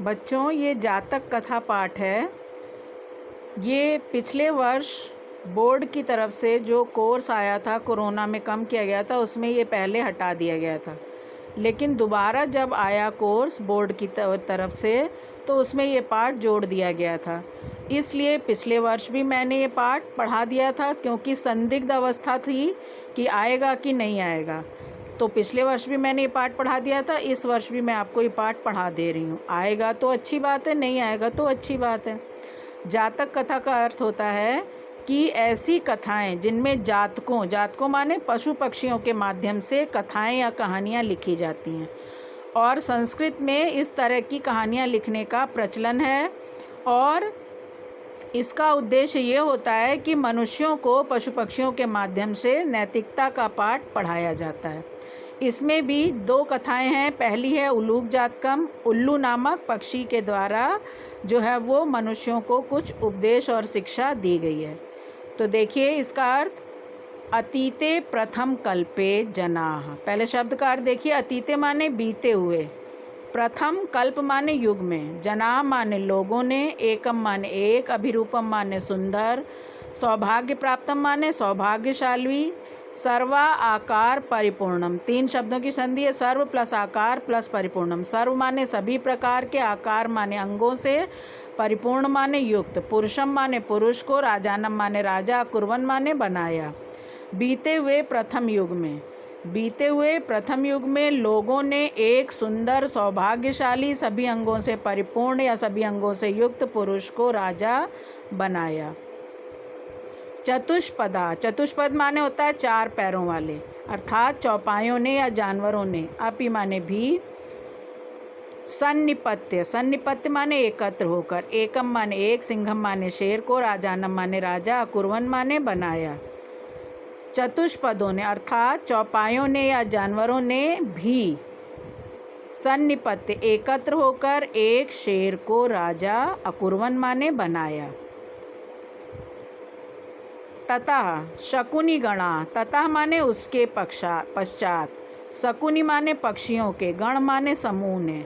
बच्चों, ये जातक कथा पाठ है। ये पिछले वर्ष बोर्ड की तरफ से जो कोर्स आया था, कोरोना में कम किया गया था, उसमें ये पहले हटा दिया गया था। लेकिन दोबारा जब आया कोर्स बोर्ड की तरफ से, तो उसमें ये पाठ जोड़ दिया गया था। इसलिए पिछले वर्ष भी मैंने ये पाठ पढ़ा दिया था, क्योंकि संदिग्ध अवस्था थी कि आएगा कि नहीं आएगा। तो पिछले वर्ष भी मैंने ये पाठ पढ़ा दिया था, इस वर्ष भी मैं आपको ये पाठ पढ़ा दे रही हूँ। आएगा तो अच्छी बात है, नहीं आएगा तो अच्छी बात है। जातक कथा का अर्थ होता है कि ऐसी कथाएं जिनमें जातकों माने पशु पक्षियों के माध्यम से कथाएं या कहानियाँ लिखी जाती हैं। और संस्कृत में इस तरह की कहानियाँ लिखने का प्रचलन है, और इसका उद्देश्य ये होता है कि मनुष्यों को पशु पक्षियों के माध्यम से नैतिकता का पाठ पढ़ाया जाता है। इसमें भी दो कथाएं हैं। पहली है उलूक जातकम, उल्लू नामक पक्षी के द्वारा जो है वो मनुष्यों को कुछ उपदेश और शिक्षा दी गई है। तो देखिए इसका अर्थ, अतीते प्रथम कल्पे जनाः। पहले शब्द का अर्थ देखिए, अतीते माने बीते हुए, प्रथम कल्प माने युग में, जना माने लोगों ने, एकम माने एक, अभिरूपम माने सुंदर, सौभाग्य प्राप्तम माने सौभाग्यशाली, सर्वा आकार परिपूर्णम। तीन शब्दों की संधि है, सर्व प्लस आकार प्लस परिपूर्णम। सर्व माने सभी प्रकार के, आकार माने अंगों से, परिपूर्ण माने युक्त, पुरुषम माने पुरुष को, राजानम माने राजा, कुर्वन माने बनाया। बीते हुए प्रथम युग में लोगों ने एक सुंदर, सौभाग्यशाली, सभी अंगों से परिपूर्ण या सभी अंगों से युक्त पुरुष को राजा बनाया। चतुष्पद माने होता है चार पैरों वाले, अर्थात चौपायों ने या जानवरों ने। अपि माने भी। सन्निपत्य माने एकत्र होकर, एकम माने एक, सिंहम माने शेर को, राजानम माने राजा, कुर्वन माने बनाया। चतुष्पदों ने अर्थात चौपायों ने या जानवरों ने भी सन्निपत्य एकत्र होकर एक शेर को राजा, अकुर्वन माने बनाया। ततः शकुनी गणा, ततः माने उसके पश्चात, शकुनी माने पक्षियों के, गण माने समूह ने,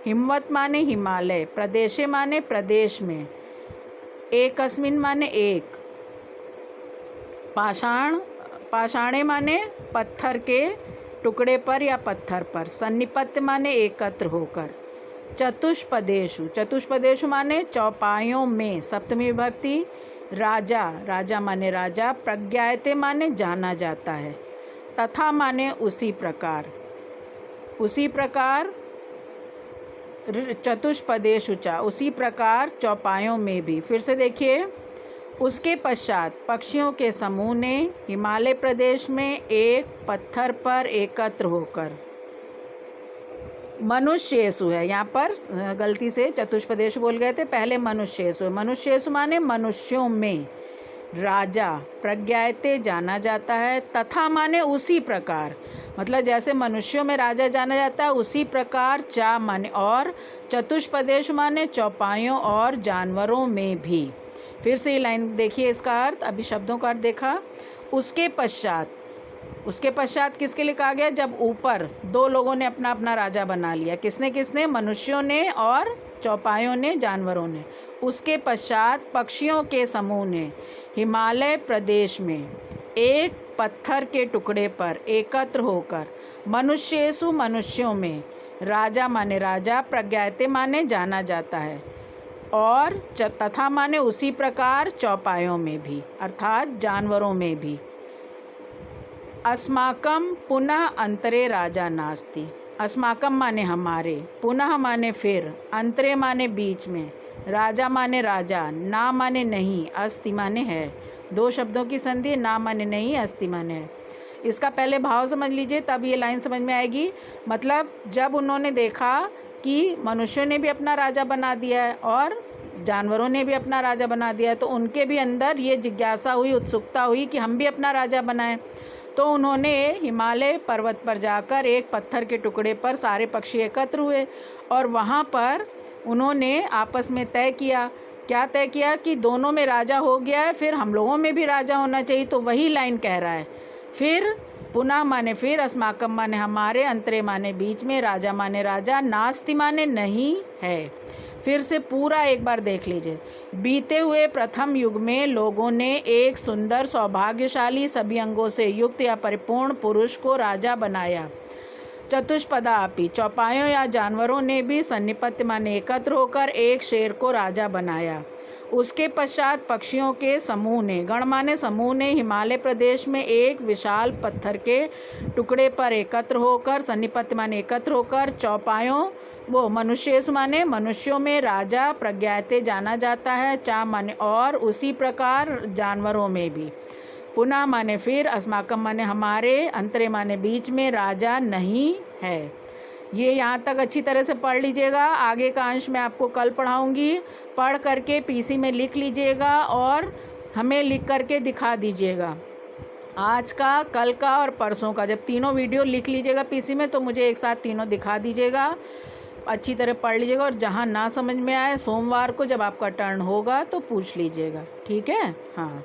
हिमवत माने हिमालय, प्रदेशे माने प्रदेश में, एकस्मिन माने एक, पाषाणे माने पत्थर के टुकड़े पर या पत्थर पर, सन्निपत्य माने एकत्र होकर। चतुष्पदेशु माने चौपायों में, सप्तमी विभक्ति। राजा माने राजा, प्रज्ञायते माने जाना जाता है, तथा माने उसी प्रकार, चतुष्पदेशु च, उसी प्रकार चौपायों में भी। फिर से देखिए, उसके पश्चात पक्षियों के समूह ने, हिमालय प्रदेश में एक पत्थर पर एकत्र होकर। मनुष्येषु है, यहाँ पर गलती से चतुष्पदेशु बोल गए थे, पहले मनुष्येषु माने मनुष्यों में, राजा, प्रज्ञायते जाना जाता है, तथा माने उसी प्रकार, मतलब जैसे मनुष्यों में राजा जाना जाता है उसी प्रकार, चा माने और, चतुष्पदेशु माने चौपायों और जानवरों में भी। फिर से ये लाइन देखिए, इसका अर्थ, अभी शब्दों का अर्थ देखा। उसके पश्चात किसके लिए कहा गया? जब ऊपर दो लोगों ने अपना अपना राजा बना लिया। किसने? मनुष्यों ने और चौपायों ने, जानवरों ने। उसके पश्चात पक्षियों के समूह ने हिमालय प्रदेश में एक पत्थर के टुकड़े पर एकत्र होकर, मनुष्येषु मनुष्यों में, राजा माने राजा, प्रज्ञायते माने जाना जाता है, और तथा माने उसी प्रकार चौपायों में भी, अर्थात जानवरों में भी। अस्माकम पुनः अंतरे राजा नास्ति। अस्माकम माने हमारे, पुनः माने फिर, अंतरे माने बीच में, राजा माने राजा, ना माने नहीं, अस्ति माने है। दो शब्दों की संधि, ना माने नहीं, अस्ति माने है। इसका पहले भाव समझ लीजिए, तब ये लाइन समझ में आएगी। मतलब जब उन्होंने देखा कि मनुष्यों ने भी अपना राजा बना दिया है और जानवरों ने भी अपना राजा बना दिया है, तो उनके भी अंदर ये जिज्ञासा हुई, उत्सुकता हुई कि हम भी अपना राजा बनाएं। तो उन्होंने हिमालय पर्वत पर जाकर एक पत्थर के टुकड़े पर सारे पक्षी एकत्र हुए, और वहाँ पर उन्होंने आपस में तय किया। क्या तय किया? कि दोनों में राजा हो गया है, फिर हम लोगों में भी राजा होना चाहिए। तो वही लाइन कह रहा है, फिर पुनः माने फिर, अस्माकम माने हमारे, अंतरे माने बीच में, राजा माने राजा, नास्ति माने नहीं है। फिर से पूरा एक बार देख लीजिए। बीते हुए प्रथम युग में लोगों ने एक सुंदर, सौभाग्यशाली, सभी अंगों से युक्त या परिपूर्ण पुरुष को राजा बनाया। चतुष्पदा अपि, चौपायों या जानवरों ने भी सन्निपत्य माने एकत्र होकर एक शेर को राजा बनाया। उसके पश्चात पक्षियों के समूह ने, गण माने समूह ने, हिमालय प्रदेश में एक विशाल पत्थर के टुकड़े पर एकत्र होकर, सन्निपत्य माने एकत्र होकर, चौपायों वो मनुष्येस माने मनुष्यों में राजा प्रज्ञाते जाना जाता है। चा माने और, उसी प्रकार जानवरों में भी। पुनः माने फिर, अस्माकम माने हमारे, अंतरे माने बीच में, राजा नहीं है। ये यहाँ तक अच्छी तरह से पढ़ लीजिएगा। आगे का अंश मैं आपको कल पढ़ाऊँगी। पढ़ करके पीसी में लिख लीजिएगा और हमें लिख करके दिखा दीजिएगा। आज का, कल का और परसों का, जब तीनों वीडियो लिख लीजिएगा पीसी में तो मुझे एक साथ तीनों दिखा दीजिएगा। अच्छी तरह पढ़ लीजिएगा और जहाँ ना समझ में आए सोमवार को जब आपका टर्न होगा तो पूछ लीजिएगा। ठीक है? हाँ।